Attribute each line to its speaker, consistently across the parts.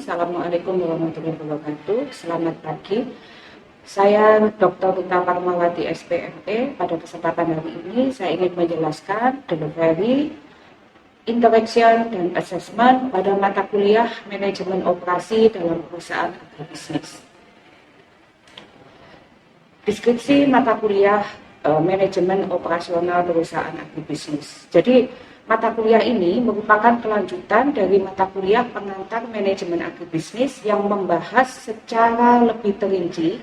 Speaker 1: Assalamualaikum warahmatullahi wabarakatuh. Selamat pagi. Saya Dr. Rita Parmawati SPME. Pada kesempatan hari ini saya ingin menjelaskan delivery, interaction, dan assessment pada mata kuliah manajemen operasi dalam perusahaan agribisnis. Deskripsi mata kuliah manajemen operasional perusahaan agribisnis. Jadi mata kuliah ini merupakan kelanjutan dari mata kuliah pengantar manajemen agribisnis yang membahas secara lebih terinci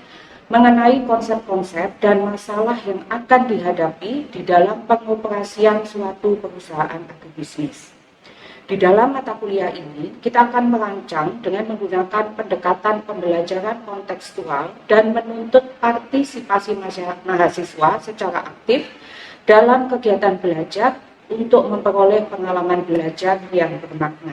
Speaker 1: mengenai konsep-konsep dan masalah yang akan dihadapi di dalam pengoperasian suatu perusahaan agribisnis. Di dalam mata kuliah ini, kita akan merancang dengan menggunakan pendekatan pembelajaran kontekstual dan menuntut partisipasi mahasiswa secara aktif dalam kegiatan belajar untuk memperoleh pengalaman belajar yang bermakna.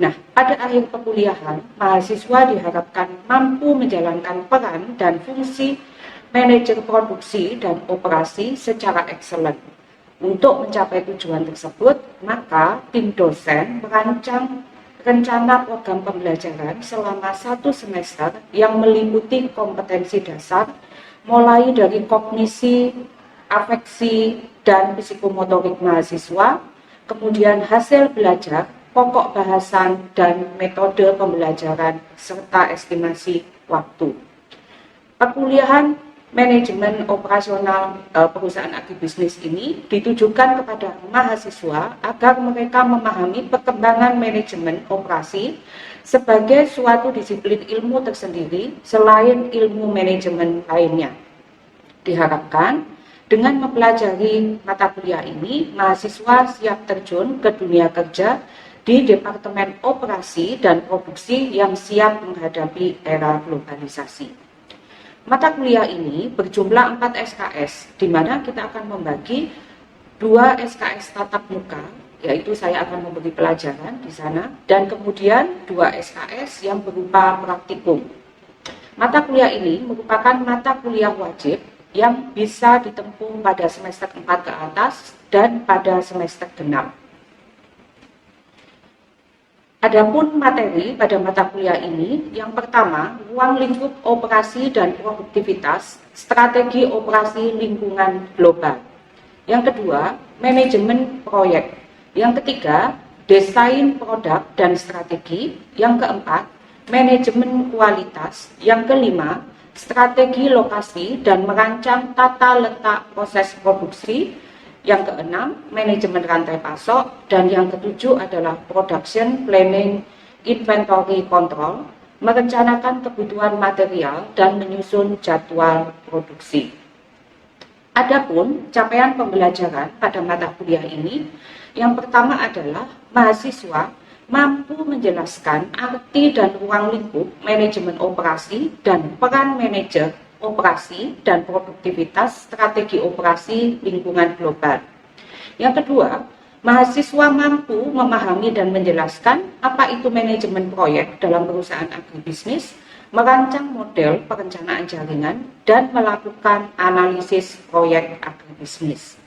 Speaker 1: Nah, pada akhir perkuliahan, mahasiswa diharapkan mampu menjalankan peran dan fungsi manajer produksi dan operasi secara excellent. Untuk mencapai tujuan tersebut, maka tim dosen merancang rencana program pembelajaran selama 1 semester yang meliputi kompetensi dasar, mulai dari kognisi, afeksi, dan psikomotorik mahasiswa, kemudian hasil belajar, pokok bahasan, dan metode pembelajaran, serta estimasi waktu. Perkuliahan manajemen operasional perusahaan agribisnis ini ditujukan kepada mahasiswa agar mereka memahami perkembangan manajemen operasi sebagai suatu disiplin ilmu tersendiri selain ilmu manajemen lainnya. Diharapkan dengan mempelajari mata kuliah ini, mahasiswa siap terjun ke dunia kerja di Departemen Operasi dan Produksi yang siap menghadapi era globalisasi. Mata kuliah ini berjumlah 4 SKS, di mana kita akan membagi 2 SKS tatap muka, yaitu saya akan memberi pelajaran di sana, dan kemudian 2 SKS yang berupa praktikum. Mata kuliah ini merupakan mata kuliah wajib yang bisa ditempuh pada semester 4 ke atas dan pada semester genap. Adapun materi pada mata kuliah ini, yang pertama, ruang lingkup operasi dan produktivitas, strategi operasi lingkungan global. Yang kedua, manajemen proyek. Yang ketiga, desain produk dan strategi. Yang keempat, manajemen kualitas. Yang kelima, strategi lokasi dan merancang tata letak proses produksi. Yang keenam, manajemen rantai pasok, dan yang ketujuh adalah production planning, inventory control, merencanakan kebutuhan material dan menyusun jadwal produksi. Adapun capaian pembelajaran pada mata kuliah ini, yang pertama adalah mahasiswa mampu menjelaskan arti dan ruang lingkup manajemen operasi dan peran manajer operasi dan produktivitas strategi operasi lingkungan global. Yang kedua, mahasiswa mampu memahami dan menjelaskan apa itu manajemen proyek dalam perusahaan agribisnis, merancang model perencanaan jaringan, dan melakukan analisis proyek agribisnis.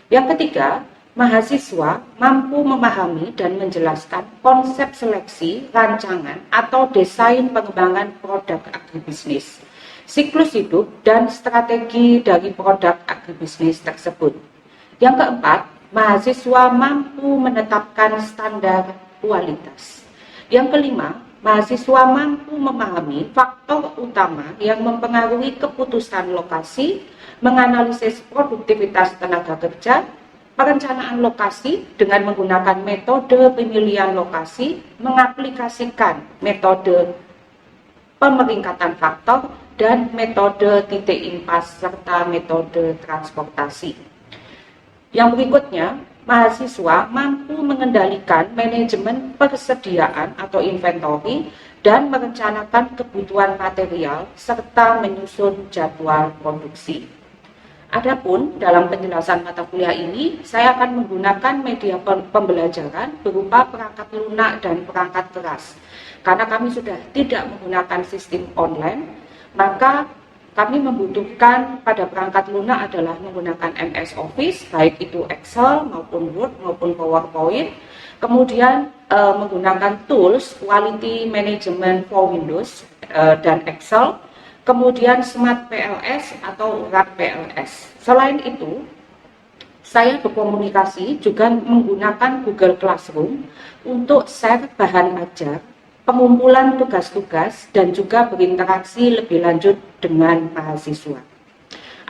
Speaker 1: Yang ketiga, mahasiswa mampu memahami dan menjelaskan konsep seleksi, rancangan, atau desain pengembangan produk agribisnis, siklus hidup, dan strategi dari produk agribisnis tersebut. Yang keempat, mahasiswa mampu menetapkan standar kualitas. Yang kelima, mahasiswa mampu memahami faktor utama yang mempengaruhi keputusan lokasi, menganalisis produktivitas tenaga kerja, perencanaan lokasi dengan menggunakan metode pemilihan lokasi, mengaplikasikan metode pemeringkatan faktor, dan metode titik impas serta metode transportasi. Yang berikutnya, mahasiswa mampu mengendalikan manajemen persediaan atau inventory dan merencanakan kebutuhan material serta menyusun jadwal produksi. Adapun dalam penjelasan mata kuliah ini, saya akan menggunakan media pembelajaran berupa perangkat lunak dan perangkat keras. Karena kami sudah tidak menggunakan sistem online, maka kami membutuhkan pada perangkat lunak adalah menggunakan MS Office, baik itu Excel maupun Word maupun PowerPoint, kemudian menggunakan tools Quality Management for Windows dan Excel, kemudian Smart PLS atau RAG PLS. Selain itu, saya berkomunikasi juga menggunakan Google Classroom untuk share bahan ajar, pengumpulan tugas-tugas, dan juga berinteraksi lebih lanjut dengan mahasiswa.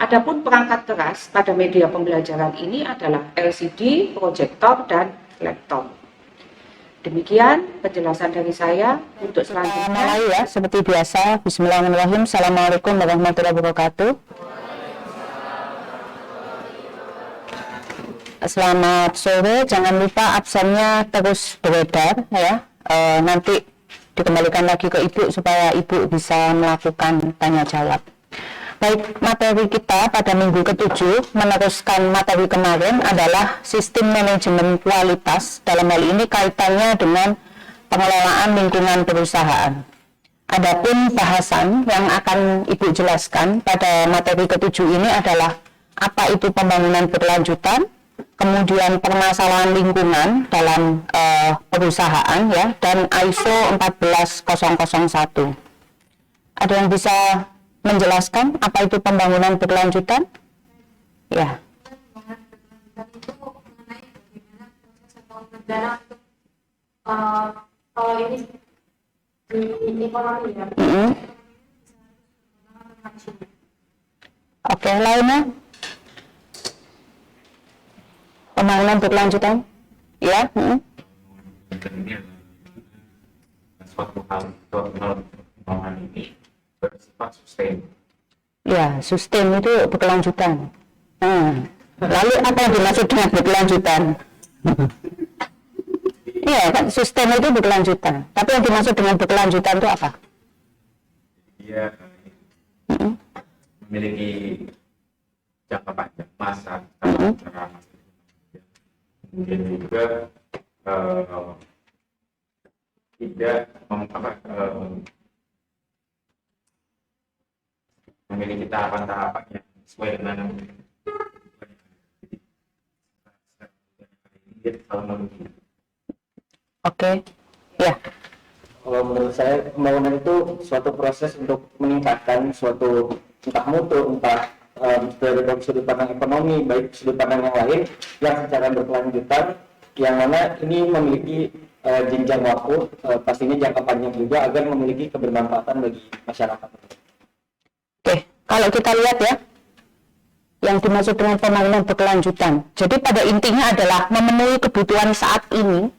Speaker 1: Adapun perangkat keras pada media pembelajaran ini adalah LCD, proyektor, dan laptop. Demikian penjelasan dari saya. Untuk selanjutnya,
Speaker 2: mulai ya, seperti biasa. Bismillahirrahmanirrahim. Assalamualaikum warahmatullahi wabarakatuh. Selamat sore, jangan lupa absennya terus beredar ya. Nanti dikembalikan lagi ke Ibu supaya Ibu bisa melakukan tanya jawab. Baik, materi kita pada minggu ke-7 meneruskan materi kemarin adalah sistem manajemen kualitas. Dalam hal ini kaitannya dengan pengelolaan lingkungan perusahaan. Adapun bahasan yang akan Ibu jelaskan pada materi ke-7 ini adalah apa itu pembangunan berkelanjutan, kemudian permasalahan lingkungan dalam perusahaan ya, dan ISO 14001. Ada yang bisa menjelaskan apa itu pembangunan berkelanjutan? Ya.
Speaker 3: Kalau ini di ekonomi ya.
Speaker 2: Oke, lainnya? Pembangunan berkelanjutan? Ya.
Speaker 4: Ini suatu hal pembangunan ini bersifat sustain.
Speaker 2: Ya, sustain itu berkelanjutan. Lalu apa yang dimaksud dengan berkelanjutan? Iya kan, sustain itu berkelanjutan. Tapi yang dimaksud dengan berkelanjutan itu apa?
Speaker 4: Dia memiliki jangka panjang masa, kemudian juga tidak memiliki tahapan-tahapan yang sesuai dengan
Speaker 2: Oke, ya.
Speaker 5: Kalau menurut saya pembangunan itu suatu proses untuk meningkatkan suatu entah mutu, entah dari sudut pandang ekonomi, baik sudut pandang yang lain yang secara berkelanjutan, yang mana ini memiliki jenjang waktu, pastinya jangka panjang juga agar memiliki kebermanfaatan bagi masyarakat.
Speaker 2: Oke, kalau kita lihat ya, yang dimaksud dengan pembangunan berkelanjutan. Jadi pada intinya adalah memenuhi kebutuhan saat ini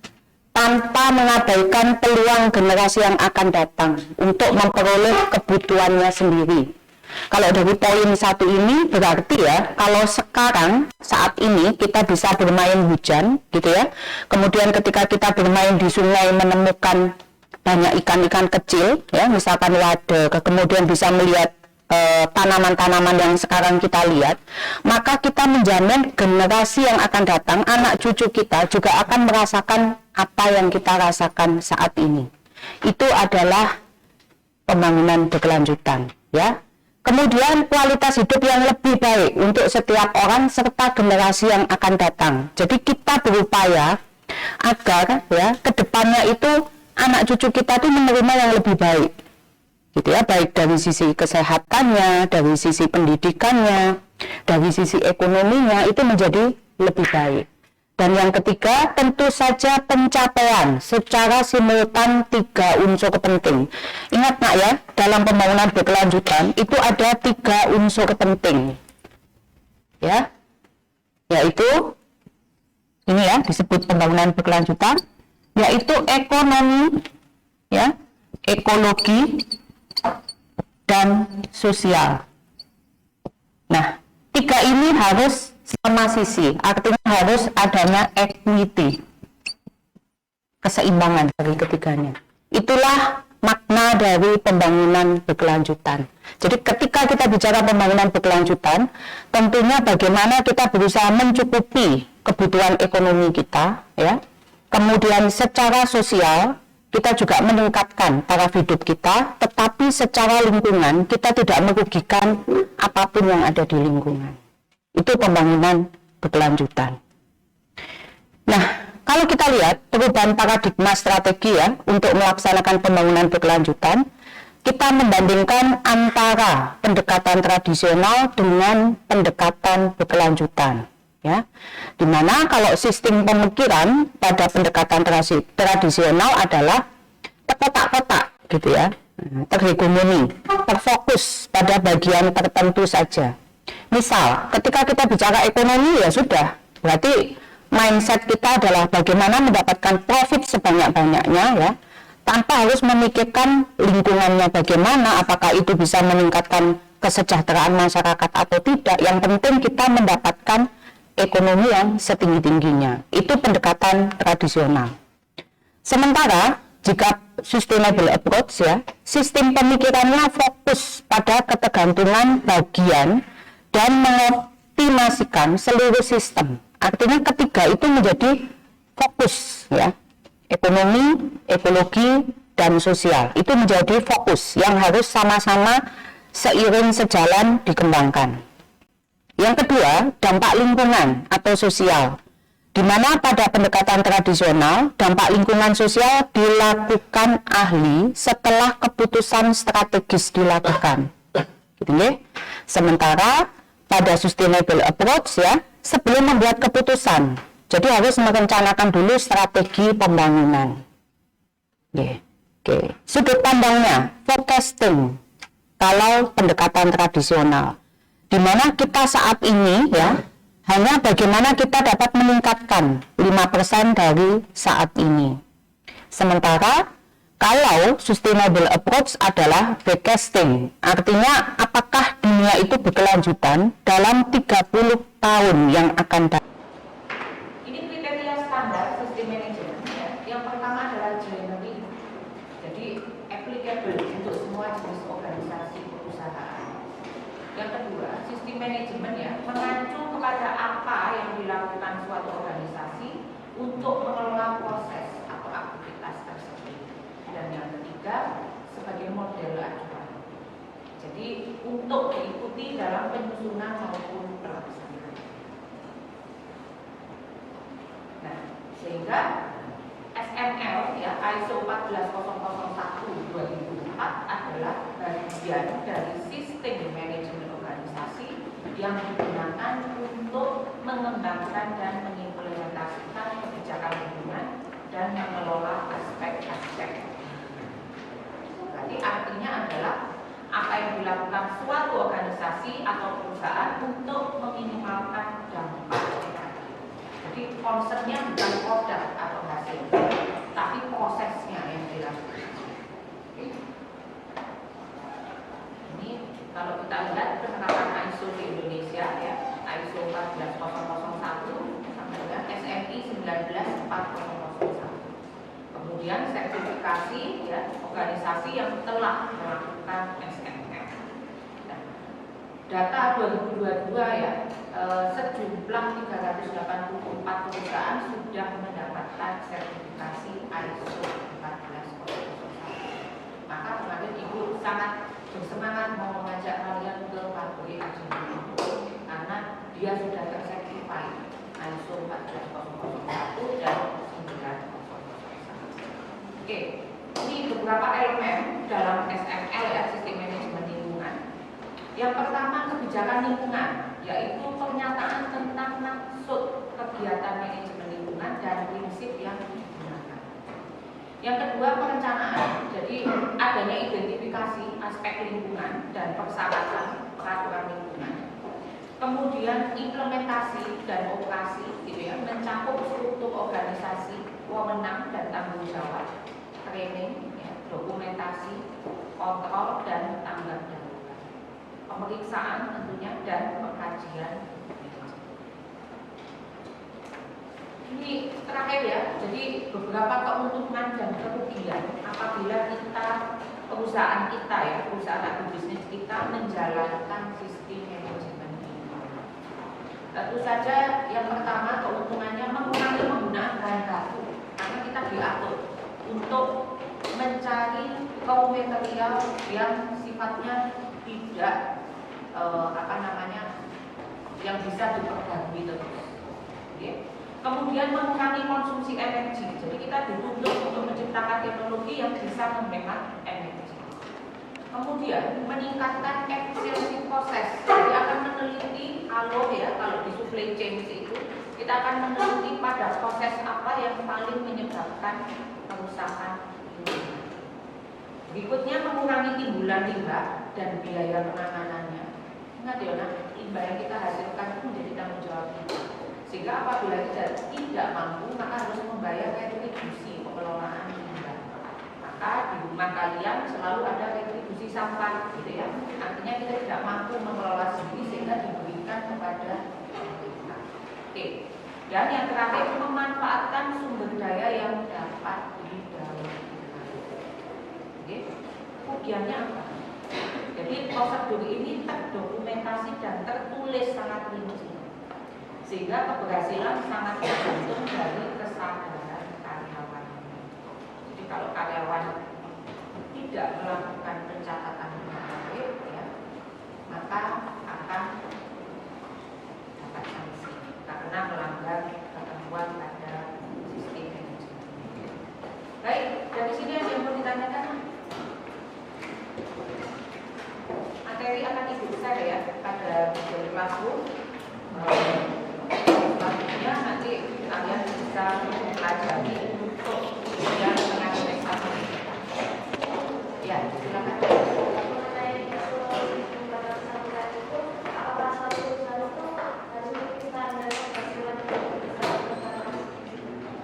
Speaker 2: tanpa mengabaikan peluang generasi yang akan datang untuk memperoleh kebutuhannya sendiri. Kalau dari poin satu ini berarti ya, kalau sekarang saat ini kita bisa bermain hujan gitu ya, kemudian ketika kita bermain di sungai menemukan banyak ikan-ikan kecil ya, misalkan wader, kemudian bisa melihat tanaman-tanaman yang sekarang kita lihat, maka kita menjamin generasi yang akan datang, anak cucu kita juga akan merasakan apa yang kita rasakan saat ini. Itu adalah pembangunan berkelanjutan ya. Kemudian kualitas hidup yang lebih baik untuk setiap orang serta generasi yang akan datang. Jadi kita berupaya agar ya kedepannya itu anak cucu kita itu menerima yang lebih baik, gitu ya, baik dari sisi kesehatannya, dari sisi pendidikannya, dari sisi ekonominya itu menjadi lebih baik. Dan yang ketiga, tentu saja pencapaian secara simultan 3 unsur penting. Ingat nak ya, dalam pembangunan berkelanjutan itu ada 3 unsur penting. Ya, yaitu ini ya disebut pembangunan berkelanjutan, yaitu ekonomi, ya, ekologi, dan sosial. Nah, 3 ini harus sama sisi, artinya harus adanya equity, keseimbangan dari ketiganya. Itulah makna dari pembangunan berkelanjutan. Jadi ketika kita bicara pembangunan berkelanjutan, tentunya bagaimana kita berusaha mencukupi kebutuhan ekonomi kita, ya. Kemudian secara sosial kita juga meningkatkan taraf hidup kita, tetapi secara lingkungan kita tidak merugikan apapun yang ada di lingkungan. Itu pembangunan berkelanjutan. Nah, kalau kita lihat perubahan paradigma strategi ya untuk melaksanakan pembangunan berkelanjutan, kita membandingkan antara pendekatan tradisional dengan pendekatan berkelanjutan. Ya, dimana kalau sistem pemikiran pada pendekatan tradisional adalah terkotak-kotak gitu ya, terhegemoni, terfokus pada bagian tertentu saja. Misal, ketika kita bicara ekonomi ya sudah, berarti mindset kita adalah bagaimana mendapatkan profit sebanyak-banyaknya ya, tanpa harus memikirkan lingkungannya bagaimana, apakah itu bisa meningkatkan kesejahteraan masyarakat atau tidak. Yang penting kita mendapatkan ekonomi yang setinggi-tingginya. Itu pendekatan tradisional. Sementara jika sustainable approach ya, sistem pemikirannya fokus pada ketergantungan bagian dan mengoptimasikan seluruh sistem. Artinya ketiga itu menjadi fokus ya. Ekonomi, ekologi, dan sosial. Itu menjadi fokus yang harus sama-sama seiring sejalan dikembangkan. Yang kedua, dampak lingkungan atau sosial, di mana pada pendekatan tradisional, dampak lingkungan sosial dilakukan ahli setelah keputusan strategis dilakukan. Gitu ya. Sementara pada sustainable approach ya, sebelum membuat keputusan, jadi harus merencanakan dulu strategi pembangunan. Oke. Sudut pandangnya, forecasting, kalau pendekatan tradisional, di mana kita saat ini ya hanya bagaimana kita dapat meningkatkan 5% dari saat ini. Sementara kalau sustainable approach adalah backcasting, artinya apakah dunia itu berkelanjutan dalam 30 tahun yang akan datang.
Speaker 1: Ini kriteria standar sistem manajemen ya. Yang pertama adalah generic, jadi applicable untuk semua jenis organisasi perusahaan. Yang kedua, sistem manajemen ya mengacu kepada apa yang dilakukan suatu organisasi untuk mengelola proses atau aktivitas tersebut. Dan yang ketiga, sebagai model acuan. Jadi untuk diikuti dalam penyusunan maupun pelaksanaan. Nah, sehingga SML ya ISO 14001/2004 adalah bagian dari sistem manajemen organisasi yang digunakan untuk mengembangkan dan mengimplementasikan kebijakan lingkungan dan mengelola aspek-aspek. Berarti artinya adalah apa yang dilakukan suatu organisasi atau perusahaan untuk meminimalkan dampak negatif. Jadi concernnya bukan produk atau hasil, tapi prosesnya yang dilakukan. Ini kalau kita lihat penerapan ISO di Indonesia ya, ISO 14001 sampai dengan SMI 19401. Kemudian sertifikasi ya organisasi yang telah melakukan SML. Nah, data 2022 ya, sejumlah 384 perusahaan sudah mendapatkan sertifikasi ISO 14001. Maka kemarin Ibu sangat bersemangat mau mengajak kalian ke pabrik Ajeng karena dia sudah tersertified ISO 14001 dan 9001. Oke, ini beberapa elemen dalam SML ya, sistem manajemen lingkungan. Yang pertama kebijakan lingkungan, yaitu pernyataan tentang maksud kegiatan manajemen lingkungan dan prinsip yang digunakan. Yang kedua perencanaan, jadi adanya identifikasi aspek lingkungan dan persyaratan peraturan lingkungan. Kemudian implementasi dan operasi, gitu ya, mencakup struktur organisasi, wewenang dan tanggung jawab, training, ya, dokumentasi, kontrol dan tanggap darurat, pemeriksaan tentunya dan pengkajian. Ini terakhir ya, jadi beberapa keuntungan dan kerugian apabila kita, perusahaan kita ya, perusahaan atau bisnis kita menjalankan sistem manajemen ini. Tentu saja yang pertama keuntungannya mengurangi penggunaan bahan baku, karena kita diatur untuk mencari raw material yang sifatnya tidak yang bisa diperbarui terus. Oke. Kemudian mengurangi konsumsi energi. Jadi kita dituntut untuk menciptakan teknologi yang bisa menghemat energi. Kemudian meningkatkan efisiensi proses. Jadi akan meneliti kalau di supply chain itu kita akan meneliti pada proses apa yang paling menyebabkan kerusakan lingkungan. Berikutnya mengurangi timbulan limbah dan biaya penanganannya. Ingat ya, limbah yang kita hasilkan itu menjadi tanggung jawab kita. Sehingga apabila kita tidak mampu, maka harus membayar retribusi pengelolaan limbah. Maka di rumah kalian selalu ada retribusi sampah, gitu ya. Artinya kita tidak mampu mengelola sendiri sehingga diberikan kepada kita. Oke. Dan yang terakhir memanfaatkan sumber daya yang dapat didaur ulang. Oke. Kemudiannya apa? Jadi prosedur ini terdokumentasi dan tertulis sangat rinci, sehingga keberhasilan sangat tergantung dari kesadaran karyawan. Jadi kalau karyawan tidak melakukan pencatatan dengan baik, maka akan dapat sanksi karena melanggar ketentuan pada sistem manajemen. Baik, dari sini ada yang mau ditanyakan? Materi akan ibu share ya pada video classroom. Selanjutnya nanti kalian bisa mempelajari untuk yang mengenai sama. Ya, silakan.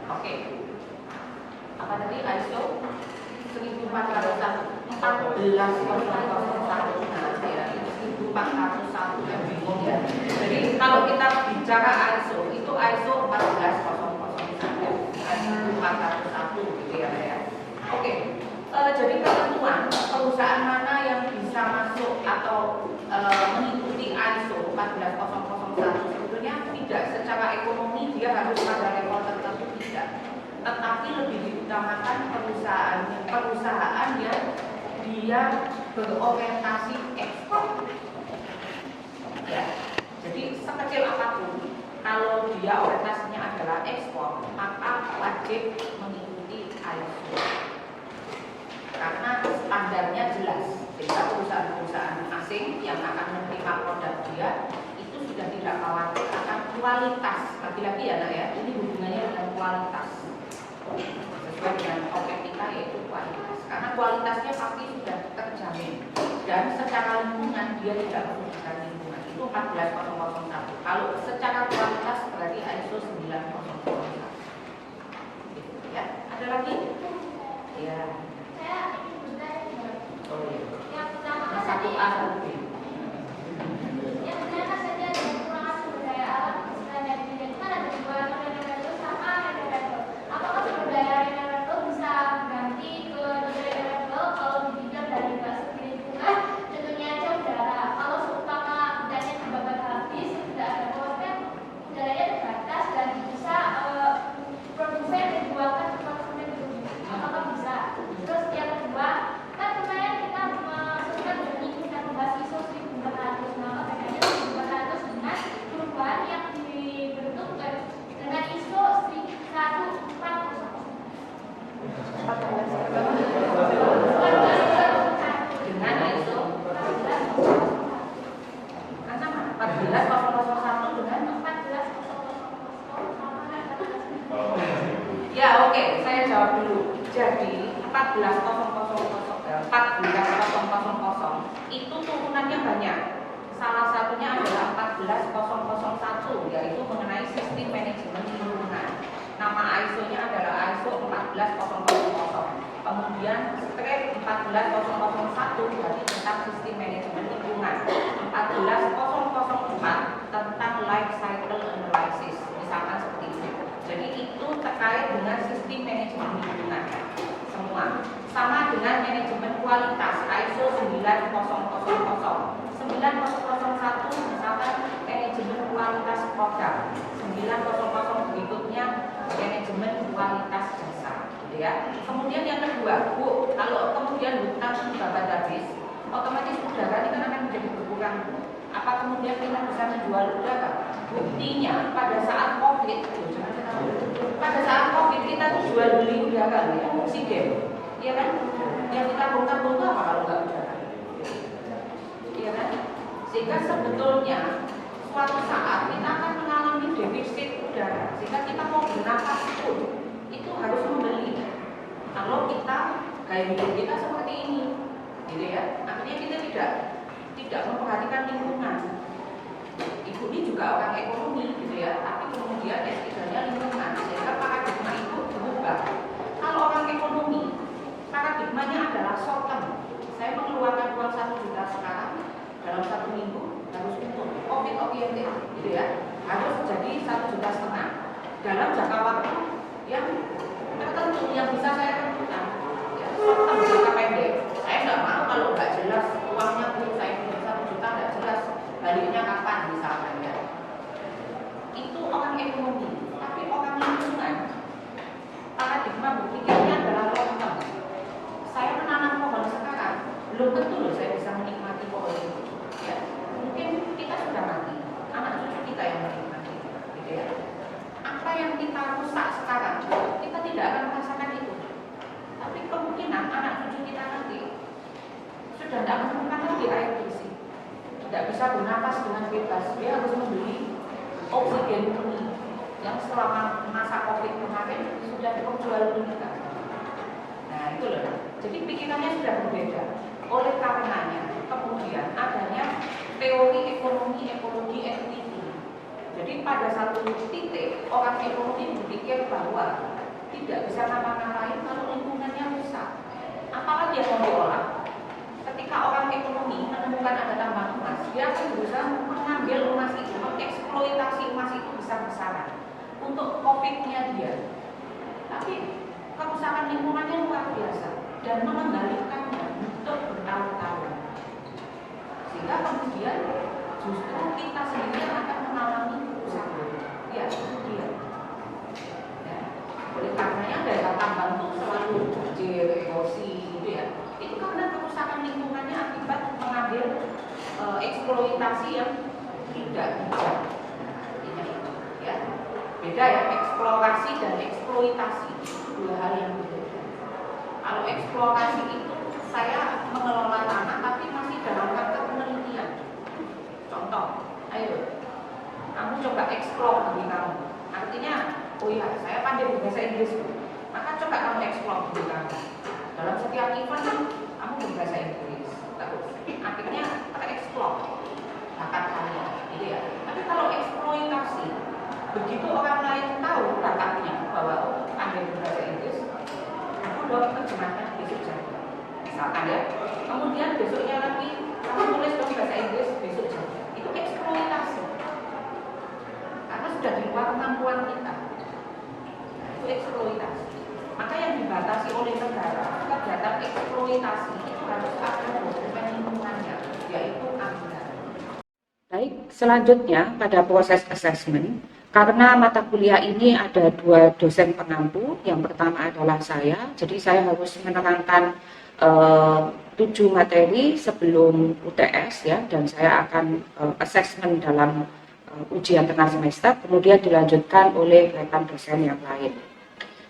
Speaker 1: Oke. Apa tadi ISO 1401 yang bingung ya. Jadi kalau kita bicara ISO itu ISO 14001 gitu ya. Oke. Jadi ketentuan perusahaan mana yang bisa masuk atau mengikuti ISO 14001 sebetulnya tidak secara ekonomi dia harus pada level tertentu, tidak. Tetapi lebih diutamakan perusahaan yang dia berorientasi ekspor. Ya. Jadi sekecil apapun, kalau dia orientasinya adalah ekspor, maka wajib mengikuti ISO. Karena standarnya jelas, sehingga perusahaan-perusahaan asing yang akan menerima produk dia itu sudah tidak khawatir akan kualitas. Lagi-lagi ya, Nak ya, ini hubungannya dengan kualitas. Sesuai dengan topik kita yaitu kualitas. Karena kualitasnya pasti sudah terjamin dan secara lingkungan dia tidak merugikan lingkungan. Itu 14001. Kalau secara kualitas berarti ISO 9001. Gitu ya. Ada lagi? Ya. Oh iya.
Speaker 3: Yang pertama kan
Speaker 1: Satu A satu B.
Speaker 3: yang pertama kan tadi ada kekurangan sumber daya alam istilahnya di sini kan ada dua renewable sama renewable. Apakah sumber daya renewable bisa ganti ke renewable kalau di bidang dari segi lingkungan? Tentunya aja udara. Kalau seumpama udaranya terbakar habis, tidak ada kan udaranya terbatas dan bisa produsen dibuangkan ke konsumen dulu. Apakah bisa? Terus yang kedua, kan kemarin kita masukkan dari dan membahas ISO 1400, maka bedanya 1400 dengan perubahan yang dibentuk dengan ISO 1400.
Speaker 1: Dengan ISO karena 14001 dengan
Speaker 3: 1400.
Speaker 1: ya oke, saya jawab dulu. Jadi 14000 itu turunannya banyak. Salah satunya adalah 14001 yaitu mengenai sistem manajemen lingkungan. Nama ISO-nya adalah ISO 14000. Kemudian straight 14001 berarti tentang sistem manajemen lingkungan. 14004 tentang life cycle analysis. Misalkan seperti itu. Jadi itu terkait dengan sistem manajemen lingkungan. Semua sama dengan manajemen kualitas ISO 9000. 9001 misalkan manajemen kualitas produk, 900 berikutnya manajemen kualitas jasa, gitu ya. Kemudian yang kedua, Bu, Kalau kemudian hutan babat habis, otomatis udara ini kan akan menjadi berkurang. Apa kemudian kita bisa menjual udara? Buktinya pada saat COVID, kita tuh jual beli udara ya, oksigen, iya kan? Yang kita bongkar-bongkar itu apa kalau nggak udara? Iya kan? Sehingga sebetulnya suatu saat kita akan mengalami defisit udara, sehingga kita mau bernafas pun itu harus membeli. Kalau kita gaya hidup kita seperti ini, gitu ya, artinya kita tidak memperhatikan lingkungan. Ibu ini juga orang ekonomi, gitu ya, tapi kemudian S3-nya lingkungan, sehingga paradigma itu berubah. Kalau orang ekonomi, paradigmanya adalah short term. Saya mengeluarkan uang 1 juta sekarang dalam 1 minggu harus untung, profit oriented, gitu ya, harus jadi 1,5 juta dalam jangka waktu yang tertentu yang bisa saya tentukan. Ya, short term jangka pendek. Saya nggak mau kalau nggak jelas uangnya tuh saya punya 1 juta nggak jelas baliknya kapan misalkan ya. Itu orang ekonomi, tapi orang lingkungan paradigma berpikirnya adalah long term. Saya menanam pohon sekarang belum tentu loh saya bisa menikmati pohon itu. Ya, mungkin kita sudah mati, anak cucu kita yang menikmati, gitu ya. Apa yang kita rusak sekarang, kita tidak akan merasakan itu. Tapi kemungkinan anak cucu kita nanti sudah tidak menemukan lagi air bersih, tidak bisa bernapas dengan bebas. Dia harus membeli oksigen murni yang selama masa COVID kemarin sudah diperjualbelikan. Nah itu loh. Jadi pikirannya sudah berbeda. Oleh karenanya kemudian adanya teori ekonomi ekologi equity. Jadi pada satu titik orang ekonomi berpikir bahwa tidak bisa ngapa-ngapain kalau lingkungannya rusak. Apalagi yang mau diolah. Ketika orang ekonomi menemukan ada tambang emas, dia akan berusaha mengambil emas itu, mengeksploitasi emas itu besar-besaran untuk profitnya dia. Tapi kerusakan lingkungannya luar biasa dan mengembalikannya untuk bertahun-tahun. Sehingga kemudian justru kita sendiri akan mengalami kerusakan. Ya, itu dia. Ya. Oleh karenanya daerah tambang itu selalu banjir, erosi, gitu ya. Itu karena kerusakan lingkungannya akibat mengambil eksploitasi yang tidak bijak. Ya. Beda ya, eksplorasi dan eksploitasi, dua hal yang berbeda. Kalau eksplorasi itu saya mengelola tanah tapi masih dalam rangka penelitian. Contoh, ayo, kamu coba eksplor diri kamu. Artinya, oh iya, saya pandai berbahasa Inggris, maka coba kamu eksplor diri kamu. Dalam setiap event kamu berbahasa Inggris, terus akhirnya tereksplor bakat kalian, gitu ya. Tapi kalau eksploitasi, begitu orang lain tahu bakatnya bahwa oh pandai berbahasa Inggris, aku dong terjemahkan besok jadi, misalkan ya. Kemudian besoknya lagi kamu tulis dong bahasa Inggris besok jadi, itu eksploitasi karena sudah di luar kemampuan kita. Itu eksploitasi. Maka yang dibatasi oleh negara kegiatan eksploitasi itu harus ada dokumen lingkungannya, yaitu anggaran.
Speaker 2: Baik, selanjutnya pada proses assessment, karena mata kuliah ini ada 2 dosen pengampu, yang pertama adalah saya, jadi saya harus menerangkan 7 materi sebelum UTS ya, dan saya akan assessment dalam ujian tengah semester, kemudian dilanjutkan oleh rekan dosen yang lain.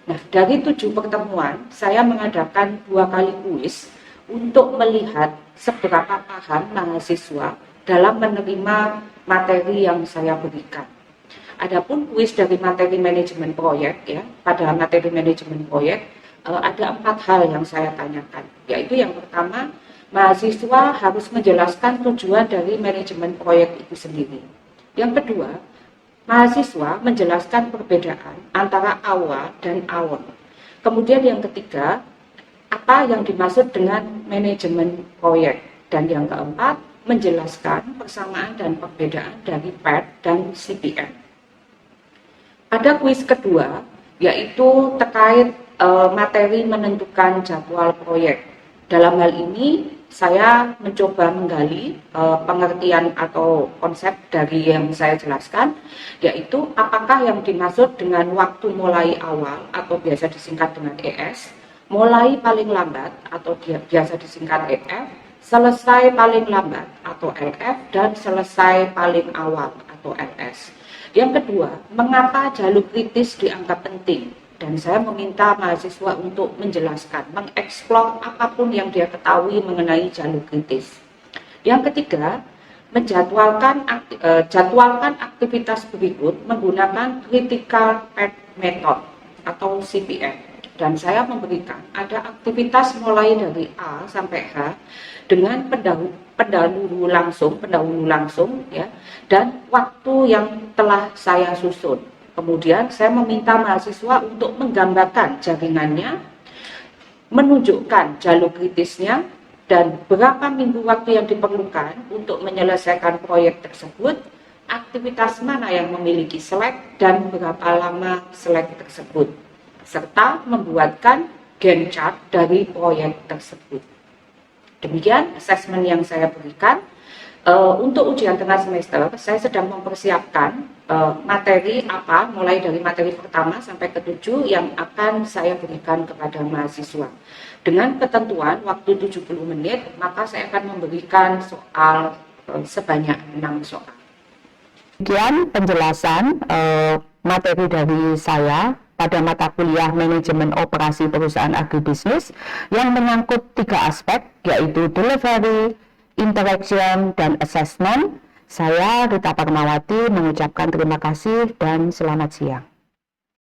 Speaker 2: Nah, dari 7 pertemuan, saya mengadakan 2 kali kuis untuk melihat seberapa paham mahasiswa dalam menerima materi yang saya berikan. Adapun kuis dari materi manajemen proyek ya, pada materi manajemen proyek ada 4 hal yang saya tanyakan, yaitu yang pertama, mahasiswa harus menjelaskan tujuan dari manajemen proyek itu sendiri. Yang kedua, mahasiswa menjelaskan perbedaan antara awal dan awan. Kemudian yang ketiga, apa yang dimaksud dengan manajemen proyek. Dan yang keempat, menjelaskan persamaan dan perbedaan dari PET dan CPM. Pada kuis kedua, yaitu terkait materi menentukan jadwal proyek. Dalam hal ini, saya mencoba menggali pengertian atau konsep dari yang saya jelaskan, yaitu apakah yang dimaksud dengan waktu mulai awal atau biasa disingkat dengan ES,
Speaker 1: mulai paling lambat atau biasa disingkat EF, selesai paling lambat atau LF, dan selesai paling awal atau LS. Yang kedua, mengapa jalur kritis dianggap penting? Dan saya meminta mahasiswa untuk menjelaskan, mengeksplor apapun yang dia ketahui mengenai jalur kritis. Yang ketiga, jadwalkan aktivitas berikut menggunakan critical path method atau CPM. Dan saya memberikan ada aktivitas mulai dari A sampai H dengan pendahulu langsung ya, dan waktu yang telah saya susun. Kemudian saya meminta mahasiswa untuk menggambarkan jaringannya, menunjukkan jalur kritisnya, dan berapa minggu waktu yang diperlukan untuk menyelesaikan proyek tersebut, aktivitas mana yang memiliki selek, dan berapa lama selek tersebut, serta membuatkan Gantt chart dari proyek tersebut. Demikian asesmen yang saya berikan. Untuk ujian tengah semester, saya sedang mempersiapkan materi apa, mulai dari materi pertama sampai ke-7 yang akan saya berikan kepada mahasiswa. Dengan ketentuan waktu 70 menit, maka saya akan memberikan soal sebanyak 6 soal.
Speaker 2: Demikian penjelasan materi dari saya pada mata kuliah Manajemen Operasi Perusahaan Agribisnis yang menyangkut 3 aspek, yaitu delivery, interaction, dan assessment. Saya Rita Parmawati mengucapkan terima kasih dan selamat siang.